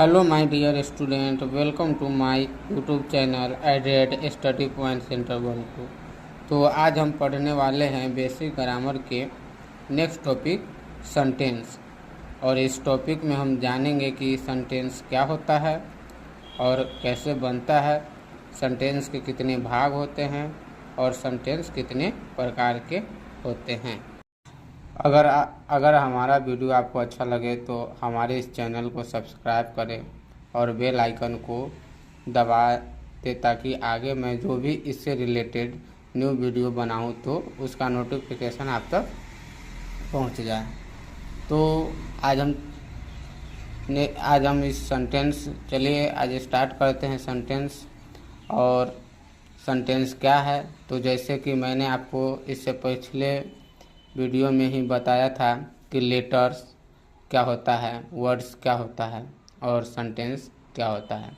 Hello my dear student, welcome to my YouTube channel aided study point centre 1 2। तो आज हम पढ़ने वाले हैं बेसिक ग्रामर के नेक्स्ट टॉपिक सेंटेंस। और इस टॉपिक में हम जानेंगे कि सेंटेंस क्या होता है और कैसे बनता है, सेंटेंस के कितने भाग होते हैं और सेंटेंस कितने प्रकार के होते हैं। अगर हमारा वीडियो आपको अच्छा लगे तो हमारे इस चैनल को सब्सक्राइब करें और बेल आइकन को दबा दें ताकि आगे मैं जो भी इससे रिलेटेड न्यू वीडियो बनाऊं तो उसका नोटिफिकेशन आप तक पहुंच जाए। तो आज हम इस सेंटेंस चलिए आज स्टार्ट करते हैं सेंटेंस। और सेंटेंस क्या है, तो जैसे कि मैंने आपको इससे पिछले वीडियो में ही बताया था कि लेटर्स क्या होता है, वर्ड्स क्या होता है और सेंटेंस क्या होता है।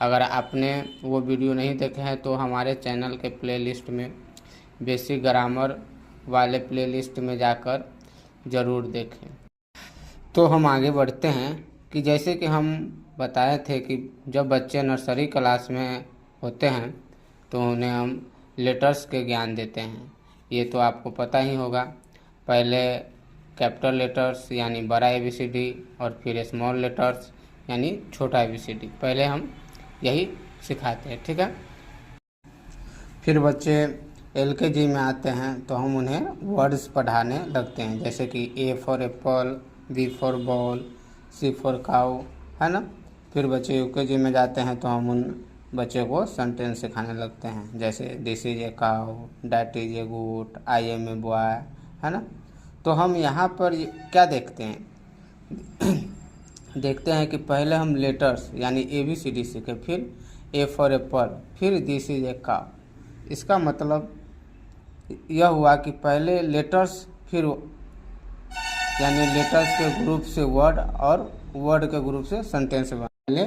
अगर आपने वो वीडियो नहीं देखे हैं तो हमारे चैनल के प्लेलिस्ट में बेसिक ग्रामर वाले प्लेलिस्ट में जाकर ज़रूर देखें। तो हम आगे बढ़ते हैं कि जैसे कि हम बताए थे कि जब बच्चे नर्सरी क्लास में होते हैं तो उन्हें हम लेटर्स के ज्ञान देते हैं। ये तो आपको पता ही होगा। पहले कैपिटल लेटर्स यानी बड़ा ABCD और फिर स्मॉल लेटर्स यानी छोटा ABCD, पहले हम यही सिखाते हैं, ठीक है। फिर बच्चे LKG में आते हैं तो हम उन्हें वर्ड्स पढ़ाने लगते हैं, जैसे कि A for apple, B for ball, C for cow, है ना। फिर बच्चे UKG में जाते हैं तो हम उन बच्चे को सेंटेंस सिखाने लगते हैं, जैसे this is a cow, that is a good, I am a boy, है ना। तो हम यहाँ पर क्या देखते हैं देखते हैं कि पहले हम लेटर्स यानी ABCD सीखे, फिर A फॉर एप्पल, फिर दिस इज ए काऊ। इसका मतलब यह हुआ कि पहले लेटर्स, फिर यानी लेटर्स के ग्रुप से वर्ड और वर्ड के ग्रुप से सेंटेंस बने,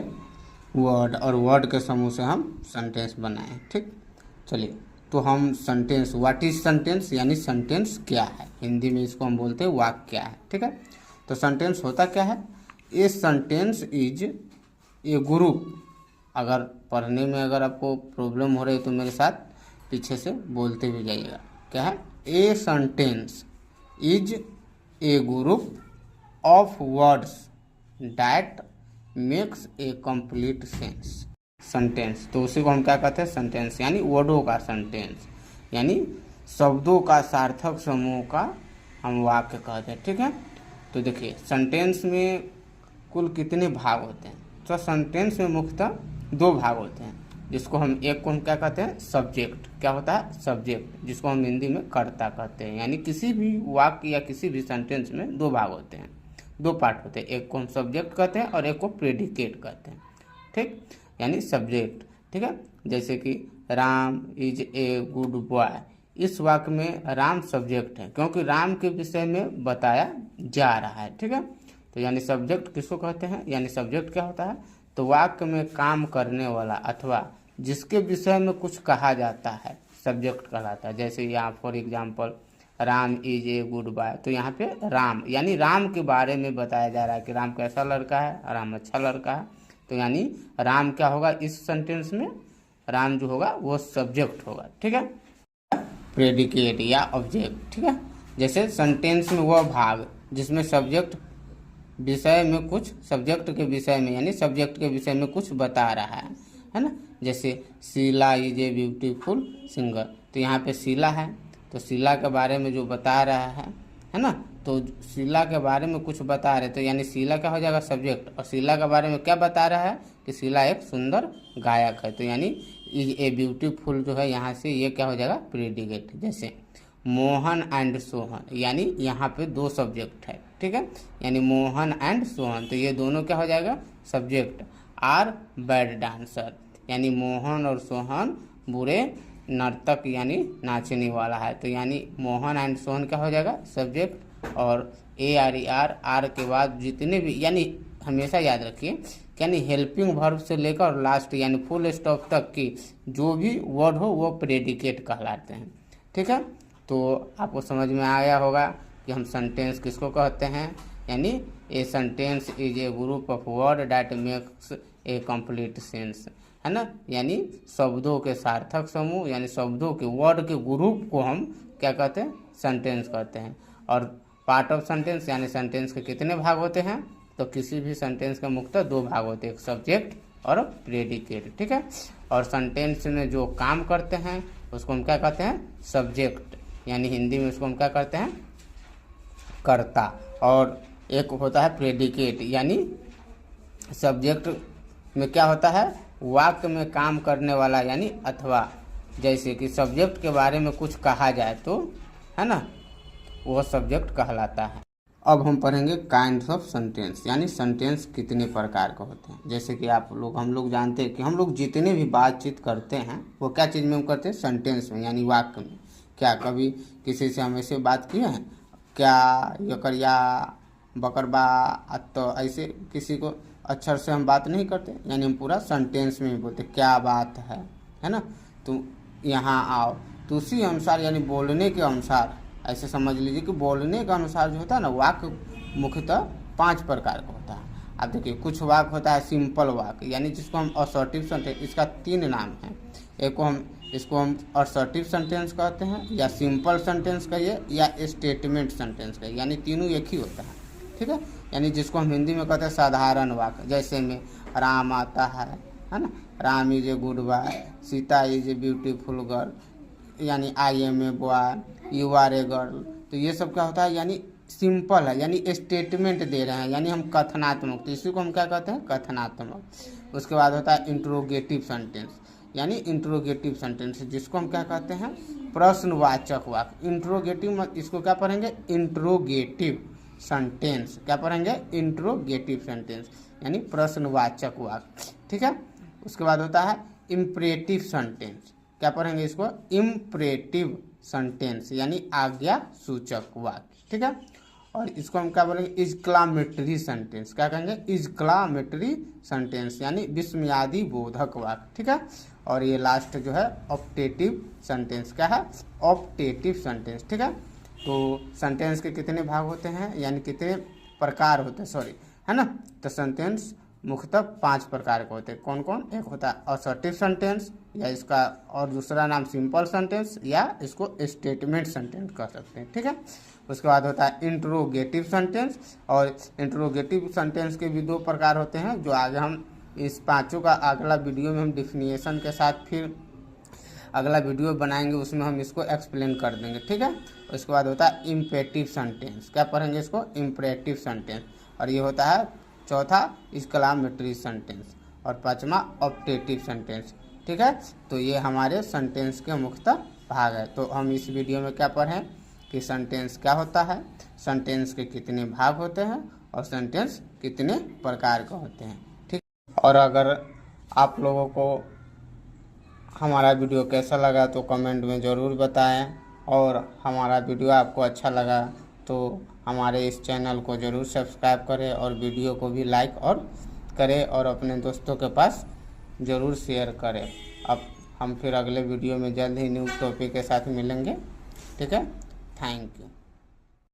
वर्ड और वर्ड के समूह से हम सेंटेंस बनाए, ठीक। चलिए, तो हम सेंटेंस, व्हाट इज सेंटेंस यानी सेंटेंस क्या है, हिंदी में इसको हम बोलते हैं वाक्य क्या है, ठीक है। तो सेंटेंस होता क्या है, a sentence is a group. अगर पढ़ने में अगर आपको प्रॉब्लम हो रही है तो मेरे साथ पीछे से बोलते भी जाइएगा। क्या है, a sentence is a group of words that makes a complete sense. Sentence तो उसी को हम क्या कहते हैं, सेंटेंस यानी वर्डों का सेंटेंस, यानी शब्दों का सार्थक समूह का हम वाक्य कहते हैं, ठीक है। तो देखिए सेंटेंस में कुल कितने भाग होते हैं, तो सेंटेंस में मुख्यतः 2 भाग होते हैं, जिसको हम एक को हम क्या कहते हैं, सब्जेक्ट। क्या होता है, सब्जेक्ट, जिसको हम हिंदी में कर्ता कहते हैं। यानी किसी भी वाक्य या किसी भी सेंटेंस में 2 भाग होते हैं, 2 पार्ट होते हैं, एक को हम सब्जेक्ट कहते हैं और एक को प्रेडिकेट कहते हैं, ठीक, यानी सब्जेक्ट, ठीक है। जैसे कि Ram is a good boy, इस वाक्य में राम सब्जेक्ट है क्योंकि राम के विषय में बताया जा रहा है, ठीक है। तो यानी सब्जेक्ट किसको कहते हैं, यानी सब्जेक्ट क्या होता है, तो वाक्य में काम करने वाला अथवा जिसके विषय में कुछ कहा जाता है सब्जेक्ट कहलाता है। जैसे यहाँ for example Ram is a good boy, तो यहाँ पे राम यानी राम के बारे में बताया जा रहा है कि राम कैसा लड़का है, राम अच्छा लड़का है। तो यानी राम क्या होगा इस सेंटेंस में, राम जो होगा वो सब्जेक्ट होगा, ठीक है, प्रेडिकेट या ऑब्जेक्ट, ठीक है। जैसे सेंटेंस में वह भाग जिसमें सब्जेक्ट विषय में कुछ, सब्जेक्ट के विषय में यानी सब्जेक्ट के विषय में कुछ बता रहा है ना। जैसे Sheela is a beautiful singer, तो यहाँ पे शीला है तो शीला के बारे में जो बता रहा है ना, तो शीला के बारे में कुछ बता रहे, तो यानी शीला क्या हो जाएगा, सब्जेक्ट। और शीला के बारे में क्या बता रहा है कि शीला एक सुंदर गायक है, तो यानी इज ए ब्यूटीफुल जो है यहाँ से ये क्या हो जाएगा, प्रेडिकेट। जैसे मोहन एंड सोहन, यानी यहाँ पे 2 सब्जेक्ट है, ठीक है, यानी मोहन एंड सोहन, तो ये दोनों क्या हो जाएगा, सब्जेक्ट। आर बैड डांसर, यानी मोहन और सोहन बुरे नर्तक यानी नाचने वाला है, तो यानी मोहन एंड सोहन क्या हो जाएगा, सब्जेक्ट। और AR के बाद जितने भी, यानी हमेशा याद रखिए, यानी हेल्पिंग वर्ब से लेकर लास्ट यानी फुल स्टॉप तक की जो भी वर्ड हो वो प्रेडिकेट कहलाते हैं, ठीक है। तो आपको समझ में आया होगा कि हम सेंटेंस किसको कहते हैं, यानी a sentence is a group of word that makes a complete sense, है ना। यानी शब्दों के सार्थक समूह, यानी शब्दों के वर्ड के ग्रुप को हम क्या कहते हैं, सेंटेंस कहते हैं। और पार्ट ऑफ सेंटेंस यानी सेंटेंस के कितने भाग होते हैं, तो किसी भी सेंटेंस के मुख्यतः 2 भाग होते हैं, एक सब्जेक्ट और प्रेडिकेट, ठीक है। और सेंटेंस में जो काम करते हैं उसको हम क्या कहते हैं, सब्जेक्ट, यानी हिंदी में उसको हम क्या करते हैं, कर्ता। और एक होता है प्रेडिकेट, यानी सब्जेक्ट में क्या होता है, वाक्य में काम करने वाला, यानी अथवा, जैसे कि सब्जेक्ट के बारे में कुछ कहा जाए तो, है ना, वह सब्जेक्ट कहलाता है। अब हम पढ़ेंगे काइंड्स ऑफ सेंटेंस, यानी सेंटेंस कितने प्रकार के होते हैं। जैसे कि हम लोग जानते हैं कि हम लोग जितने भी बातचीत करते हैं वो क्या चीज़ में हम करते हैं, सेंटेंस में, यानी वाक्य में। क्या कभी किसी से हम ऐसे बात किए हैं, क्या यकरिया बकरबा, तो ऐसे किसी को अक्षर से हम बात नहीं करते, यानी हम पूरा सेंटेंस में ही बोलते क्या बात है ना, तुम यहाँ आओ। तो उसी अनुसार यानी बोलने के अनुसार, ऐसे समझ लीजिए कि बोलने के अनुसार जो होता है ना, वाक्य मुख्यतः 5 प्रकार का होता है। अब देखिए, कुछ वाक्य होता है सिंपल वाक्य, यानी जिसको हम असर्टिव सेंटेंस, इसका 3 नाम है। इसको हम असर्टिव सेंटेंस कहते हैं, या सिंपल सेंटेंस कहिए, या स्टेटमेंट सेंटेंस कहिए, यानी तीनों एक ही होता है, ठीक है। यानी जिसको हम हिंदी में कहते हैं साधारण वाक्य, जैसे में राम आता है ना, Ram is a good boy, Sita is a beautiful girl, यानी I am a boy, you are a girl. तो ये सब क्या होता है, यानी सिंपल है, यानी स्टेटमेंट दे रहे हैं, यानी हम कथनात्मक, तो इसी को हम क्या कहते हैं, कथनात्मक। उसके बाद होता है इंट्रोगेटिव सेंटेंस, यानी इंट्रोगेटिव सेंटेंस जिसको हम क्या कहते हैं, प्रश्नवाचक वाक्य। इंट्रोगेटिव, इसको क्या पढ़ेंगे, इंट्रोगेटिव सेंटेंस, क्या पढ़ेंगे, इंट्रोगेटिव सेंटेंस, यानी प्रश्नवाचक वाक्य, ठीक है। उसके बाद होता है इम्परेटिव सेंटेंस, क्या पढ़ेंगे इसको, इम्परेटिव सेंटेंस, यानी आज्ञा सूचक वाक्य, ठीक है। और इसको हम क्या बोलेंगे, एक्सक्लामेटरी सेंटेंस, क्या कहेंगे, एक्सक्लामेटरी सेंटेंस, यानी विस्मयादि बोधक वाक्य, ठीक है। और ये लास्ट जो है ऑप्टेटिव सेंटेंस, क्या है, ऑप्टेटिव सेंटेंस, ठीक है। तो सेंटेंस के कितने भाग होते हैं, यानी कितने प्रकार होते हैं, सॉरी, है ना। तो सेंटेंस मुख्यतः 5 प्रकार के होते हैं। कौन कौन, एक होता है असर्टिव सेंटेंस, या इसका और दूसरा नाम सिंपल सेंटेंस, या इसको स्टेटमेंट सेंटेंस कह सकते हैं, ठीक है। उसके बाद होता है इंट्रोगेटिव सेंटेंस, और इंट्रोगेटिव सेंटेंस के भी 2 प्रकार होते हैं, जो आगे हम इस 5 का अगला वीडियो में हम डिफिनेशन के साथ फिर अगला वीडियो बनाएंगे, उसमें हम इसको एक्सप्लेन कर देंगे, ठीक है। उसके बाद होता है इम्पेरेटिव सेंटेंस, क्या पढ़ेंगे इसको, इम्पेरेटिव सेंटेंस। और ये होता है चौथा एक्सक्लामेटरी सेंटेंस, और 5वां ऑप्टेटिव सेंटेंस, ठीक है। तो ये हमारे सेंटेंस के मुख्यतः भाग है। तो हम इस वीडियो में क्या पढ़ें कि सेंटेंस क्या होता है, सेंटेंस के कितने भाग होते हैं, और सेंटेंस कितने प्रकार के होते हैं, ठीक। और अगर आप लोगों को हमारा वीडियो कैसा लगा तो कमेंट में ज़रूर बताएं, और हमारा वीडियो आपको अच्छा लगा तो हमारे इस चैनल को ज़रूर सब्सक्राइब करें, और वीडियो को भी लाइक और करें, और अपने दोस्तों के पास ज़रूर शेयर करें। अब हम फिर अगले वीडियो में जल्द ही न्यू टॉपिक के साथ मिलेंगे, ठीक है। Thank you.